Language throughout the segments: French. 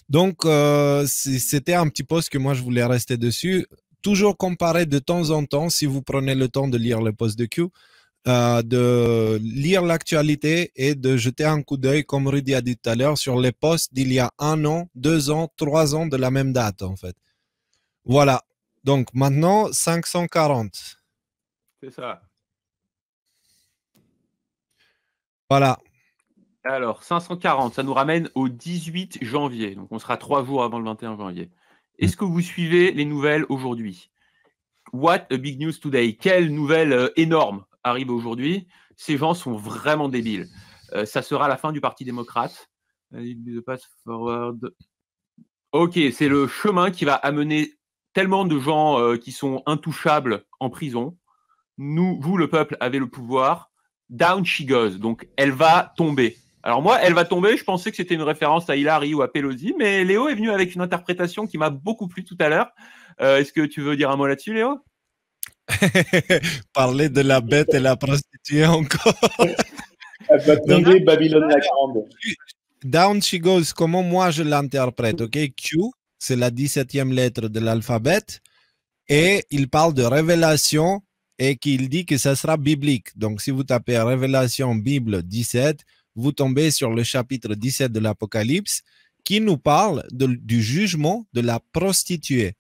Donc, c'était un petit post que moi, je voulais rester dessus. Toujours comparer de temps en temps, si vous prenez le temps de lire le post de Q, de lire l'actualité et de jeter un coup d'œil, comme Rudy a dit tout à l'heure, sur les posts d'il y a 1 an, 2 ans, 3 ans de la même date, en fait. Voilà. Donc, maintenant, 540. C'est ça. Voilà. Alors, 540, ça nous ramène au 18 janvier. Donc, on sera 3 jours avant le 21 janvier. Est-ce que vous suivez les nouvelles aujourd'hui? What a big news today? Quelle nouvelle énorme arrive aujourd'hui? Ces gens sont vraiment débiles. Ça sera la fin du Parti démocrate. Ok, c'est le chemin qui va amener tellement de gens qui sont intouchables en prison. Nous, vous, le peuple, avez le pouvoir. Down she goes. Donc, elle va tomber. Alors moi, elle va tomber, je pensais que c'était une référence à Hillary ou à Pelosi, mais Léo est venu avec une interprétation qui m'a beaucoup plu tout à l'heure. Est-ce que tu veux dire un mot là-dessus, Léo? Parler de la bête et la prostituée encore. Elle va Donc, tomber, Babylone la Grande. down she goes, comment moi je l'interprète, ok? Q, c'est la 17e lettre de l'alphabet, et il parle de révélation et qu'il dit que ça sera biblique. Donc, si vous tapez Révélation Bible 17, vous tombez sur le chapitre 17 de l'Apocalypse qui nous parle du jugement de la prostituée.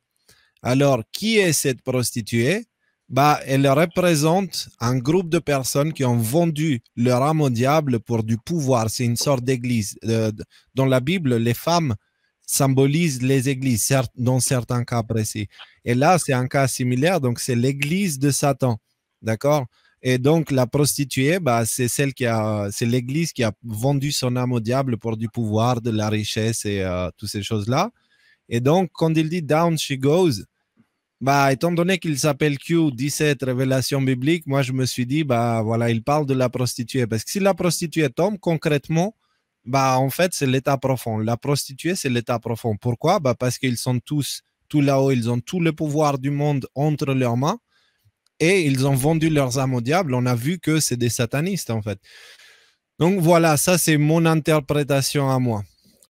Alors, qui est cette prostituée? Bah, elle représente un groupe de personnes qui ont vendu leur âme au diable pour du pouvoir. C'est une sorte d'église. Dans la Bible, les femmes symbolisent les églises, dans certains cas précis. Et là, c'est un cas similaire, donc c'est l'église de Satan. D'accord? Et donc, la prostituée, bah, c'est c'est l'église qui a vendu son âme au diable pour du pouvoir, de la richesse et toutes ces choses-là. Et donc, quand il dit down she goes, bah, étant donné qu'il s'appelle Q17 révélation biblique, moi je me suis dit, bah voilà, il parle de la prostituée. Parce que si la prostituée tombe, concrètement, bah en fait, c'est l'état profond. La prostituée, c'est l'état profond. Pourquoi? Bah, parce qu'ils sont tous tout là-haut, ils ont tout le pouvoir du monde entre leurs mains et ils ont vendu leurs âmes au diable. On a vu que c'est des satanistes en fait. Donc voilà, ça c'est mon interprétation à moi.